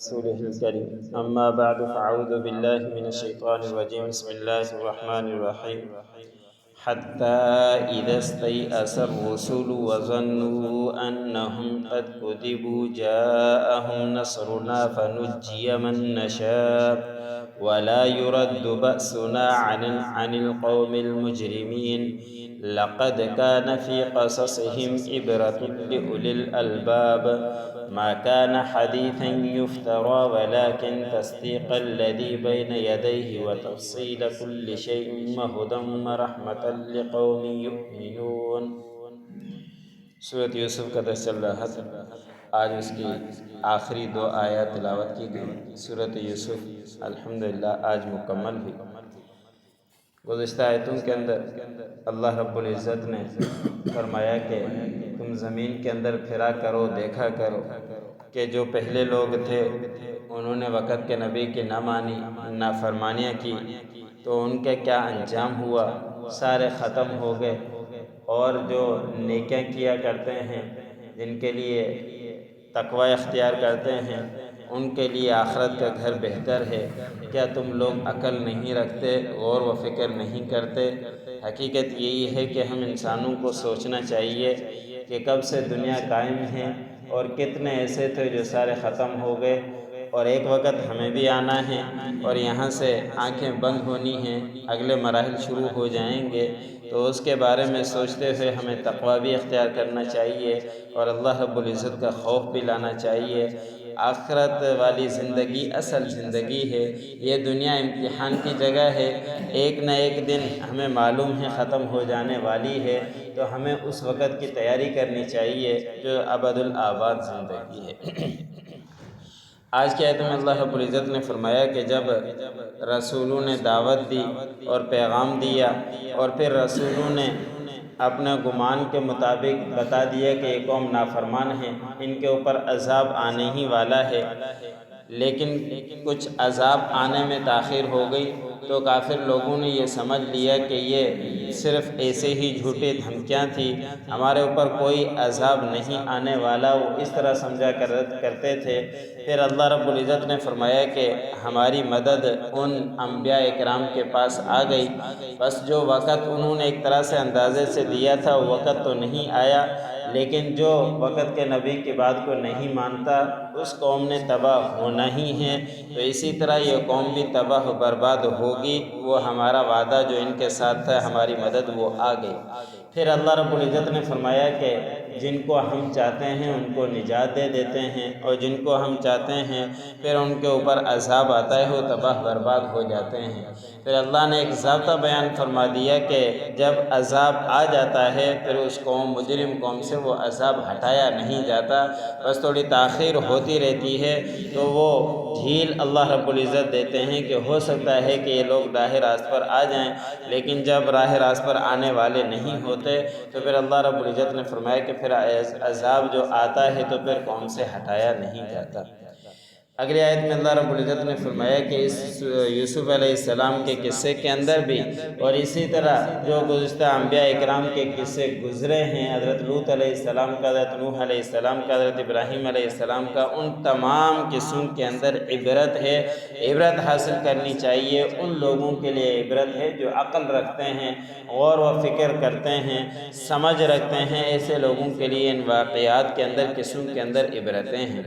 رسوله الكريم أما بعد فأعوذ بالله من الشيطان الرجيم بسم الله الرحمن الرحيم حتى إذا استيأس الرسل وظنوا أنهم قد كذبوا جاءهم نصرنا فنجي من نشاء ولا يرد بأسنا عن القوم المجرمين لقد كان في قصصهم عبرة لأولي الألباب ما كان حديثا يفترى ولكن تصديق الذي بين يديه وتفصيل كل شيء وهدى ورحمة لقوم يؤمنون۔ سورۃ یوسف کا درس چل رہا تھا، آج اس کی آخری 2 آیات تلاوت کی گئی۔ سورۃ یوسف الحمدللہ آج مکمل ہوئی۔ گزشتہ آیتوں کے اندر اللہ رب العزت نے فرمایا کہ تم زمین کے اندر پھرا کرو، دیکھا کرو کہ جو پہلے لوگ تھے انہوں نے وقت کے نبی کی نہ مانی، نافرمانیاں کی، تو ان کے کیا انجام ہوا، سارے ختم ہو گئے۔ اور جو نیکیاں کیا کرتے ہیں، جن کے لیے تقوی اختیار کرتے ہیں، ان کے لیے آخرت کا گھر بہتر ہے۔ کیا تم لوگ عقل نہیں رکھتے، غور و فکر نہیں کرتے؟ حقیقت یہی ہے کہ ہم انسانوں کو سوچنا چاہیے کہ کب سے دنیا قائم ہے اور کتنے ایسے تھے جو سارے ختم ہو گئے، اور ایک وقت ہمیں بھی آنا ہے اور یہاں سے آنکھیں بند ہونی ہیں، اگلے مراحل شروع ہو جائیں گے۔ تو اس کے بارے میں سوچتے ہوئے ہمیں تقوی بھی اختیار کرنا چاہیے اور اللہ رب العزت کا خوف بھی لانا چاہیے۔ آخرت والی زندگی اصل زندگی ہے، یہ دنیا امتحان کی جگہ ہے، ایک نہ ایک دن ہمیں معلوم ہے ختم ہو جانے والی ہے، تو ہمیں اس وقت کی تیاری کرنی چاہیے جو ابد الآباد زندگی ہے۔ آج کی آیت میں اللہ رب العزت نے فرمایا کہ جب رسولوں نے دعوت دی اور پیغام دیا اور پھر رسولوں نے اپنے گمان کے مطابق بتا دیا کہ یہ قوم نافرمان ہے، ان کے اوپر عذاب آنے ہی والا ہے، لیکن کچھ عذاب آنے میں تاخیر ہو گئی، تو کافر لوگوں نے یہ سمجھ لیا کہ یہ صرف ایسے ہی جھوٹی دھمکیاں تھی، ہمارے اوپر کوئی عذاب نہیں آنے والا، وہ اس طرح سمجھا کرتے تھے۔ پھر اللہ رب العزت نے فرمایا کہ ہماری مدد ان انبیاء اکرام کے پاس آ گئی، بس جو وقت انہوں نے ایک طرح سے اندازے سے دیا تھا وہ وقت تو نہیں آیا، لیکن جو وقت کے نبی کی بات کو نہیں مانتا اس قوم نے تباہ ہونا ہی ہے، تو اسی طرح یہ قوم بھی تباہ و برباد ہوگی۔ وہ ہمارا وعدہ جو ان کے ساتھ تھا، ہماری مدد وہ آ گئی۔ پھر اللہ رب العزت نے فرمایا کہ جن کو ہم چاہتے ہیں ان کو نجات دے دیتے ہیں، اور جن کو ہم چاہتے ہیں پھر ان کے اوپر عذاب آتا ہے، وہ تباہ برباد ہو جاتے ہیں۔ پھر اللہ نے ایک ضابطہ بیان فرما دیا کہ جب عذاب آ جاتا ہے پھر اس قوم مجرم قوم سے وہ عذاب ہٹایا نہیں جاتا، بس تھوڑی تاخیر ہوتی رہتی ہے، تو وہ ڈھیل اللہ رب العزت دیتے ہیں کہ ہو سکتا ہے کہ یہ لوگ راہ راست پر آ جائیں، لیکن جب راہ راست پر آنے والے نہیں ہوتے تو پھر اللہ رب العزت نے فرمایا کہ پھر عذاب جو آتا ہے تو پھر قوم سے ہٹایا نہیں جاتا۔ اگلی آیت میں اللہ رب العزت نے فرمایا کہ اس یوسف علیہ السلام کے قصے کے اندر بھی، اور اسی طرح جو گزشتہ انبیاء اکرام کے قصے گزرے ہیں، حضرت لوط علیہ السلام کا، حضرت نوح علیہ السلام کا، حضرت ابراہیم علیہ السلام کا، ان تمام قصوں کے اندر عبرت ہے۔ عبرت حاصل کرنی چاہیے، ان لوگوں کے لیے عبرت ہے جو عقل رکھتے ہیں، غور و فکر کرتے ہیں، سمجھ رکھتے ہیں، ایسے لوگوں کے لیے ان واقعات کے اندر، قصوں کے اندر عبرتیں ہیں۔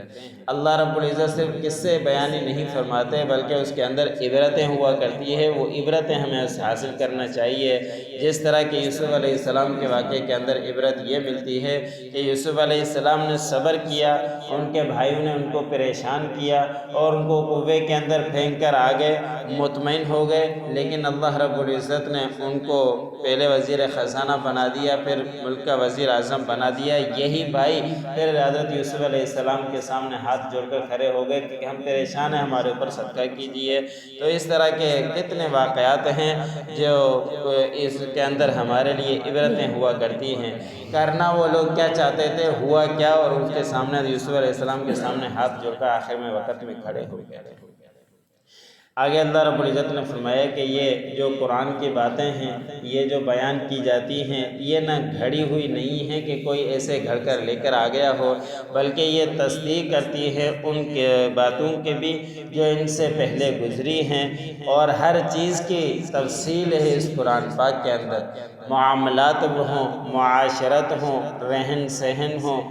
اللہ رب العزت صرف قصے بیانی نہیں فرماتے بلکہ اس کے اندر عبرتیں ہوا کرتی ہے، وہ عبرتیں ہمیں حاصل کرنا چاہیے۔ جس طرح کہ یوسف علیہ السلام کے واقعے کے اندر عبرت یہ ملتی ہے کہ یوسف علیہ السلام نے صبر کیا، ان کے بھائیوں نے ان کو پریشان کیا اور ان کو کنویں کے اندر پھینک کر آگے مطمئن ہو گئے، لیکن اللہ رب العزت نے ان کو پہلے وزیر خزانہ بنا دیا، پھر ملک کا وزیر اعظم بنا دیا۔ یہی بھائی پھر حضرت یوسف علیہ السلام کے سامنے ہاتھ جوڑ کر کھڑے ہو گئے کہ ہم پریشان ہیں، ہمارے اوپر صدقہ کیجئے۔ تو اس طرح کے کتنے واقعات ہیں جو اس کے اندر ہمارے لیے عبرتیں ہوا کرتی ہیں۔ کرنا وہ لوگ کیا چاہتے تھے، ہوا کیا، اور ان کے سامنے یوسف علیہ السلام کے سامنے ہاتھ جوڑ کر آخر میں وقت میں کھڑے ہو گئے۔ آگے اللہ رب العزت نے فرمایا کہ یہ جو قرآن کی باتیں ہیں، یہ جو بیان کی جاتی ہیں، یہ نہ گھڑی ہوئی نہیں ہے کہ کوئی ایسے گھڑ کر لے کر آ گیا ہو، بلکہ یہ تصدیق کرتی ہے ان کے باتوں کی بھی جو ان سے پہلے گزری ہیں، اور ہر چیز کی تفصیل ہے اس قرآن پاک کے اندر۔ معاملات ہوں، معاشرت ہوں، رہن سہن ہوں،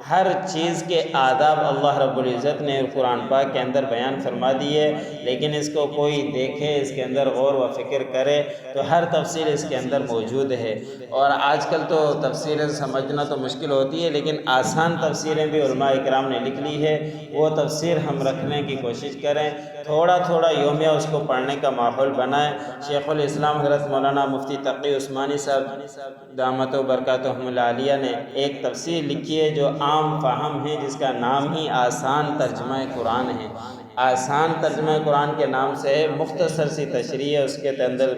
ہر چیز کے آداب اللہ رب العزت نے قرآن پاک کے اندر بیان فرما دیے، لیکن اس کو کوئی دیکھے، اس کے اندر غور و فکر کرے تو ہر تفصیل اس کے اندر موجود ہے۔ اور آج کل تو تفسیریں سمجھنا تو مشکل ہوتی ہے، لیکن آسان تفسیریں بھی علماء اکرام نے لکھ لی ہے، وہ تفسیر ہم رکھنے کی کوشش کریں، تھوڑا تھوڑا یومیہ اس کو پڑھنے کا ماحول بنائیں۔ شیخ الاسلام حضرت مولانا مفتی تقی عثمانی صاحب دامت و برکاتہم العالیہ نے ایک تفسیر لکھی ہے جو عام فہم ہے، جس کا نام ہی آسان ترجمہ قرآن ہے۔ آسان ترجمہ قرآن کے نام سے ہے، مختصر سی تشریح ہے، اس کے اندر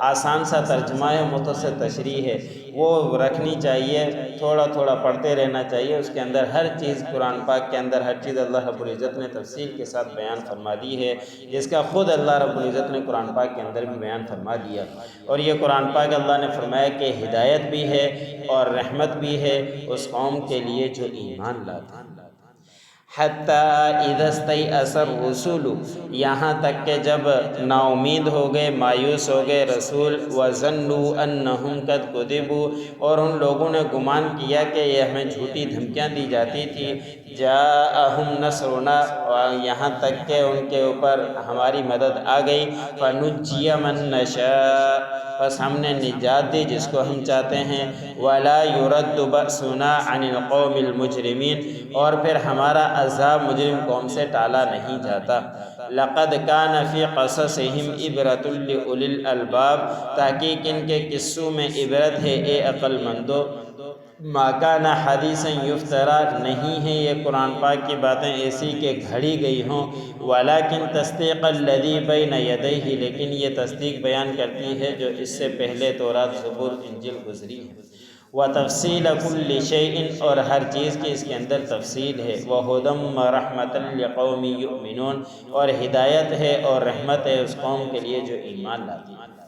آسان سا ترجمہ ہے، مختصر تشریح ہے، وہ رکھنی چاہیے، تھوڑا تھوڑا پڑھتے رہنا چاہیے۔ اس کے اندر ہر چیز، قرآن پاک کے اندر ہر چیز اللہ رب العزت نے تفصیل کے ساتھ بیان فرما دی ہے، جس کا خود اللہ رب العزت نے قرآن پاک کے اندر بھی بیان فرما دیا۔ اور یہ قرآن پاک اللہ نے فرمایا کہ ہدایت بھی ہے اور رحمت بھی ہے اس قوم کے لیے جو ایمان لاتے ہیں۔ حتیٰ اذا استیأس الرسول، یہاں تک کہ جب نا امید ہو گئے، مایوس ہو گئے رسول، وظنوا انہم قد کذبوا، اور ان لوگوں نے گمان کیا کہ یہ ہمیں جھوٹی دھمکیاں دی جاتی تھی، جاءہم نصرنا، یہاں تک کہ ان کے اوپر ہماری مدد آ گئی، فنجی من نشاء، بس ہم نے نجات دی جس کو ہم چاہتے ہیں، ولا يرد بأسنا عن القوم المجرمین، اور پھر ہمارا عذاب مجرم قوم سے ٹالا نہیں جاتا۔ لقد كان في قصصهم عبرة لأولي الألباب، تحقیق ان کے قصوں میں عبرت ہے اے عقل مندو۔ ما كان حدیثا یفترا، نہیں ہے یہ قرآن پاک کی باتیں ایسی کہ گھڑی گئی ہوں، ولكن تصدیق الذی بین یدیہ، لیکن یہ تصدیق بیان کرتی ہے جو اس سے پہلے تورات، زبور، انجیل گزری ہے۔ وتفصیل کل شیء، اور ہر چیز کی اس کے اندر تفصیل ہے۔ وہدی ورحمۃ لقوم یؤمنون، اور ہدایت ہے اور رحمت ہے اس قوم کے لیے جو ایمان لاتی ہے۔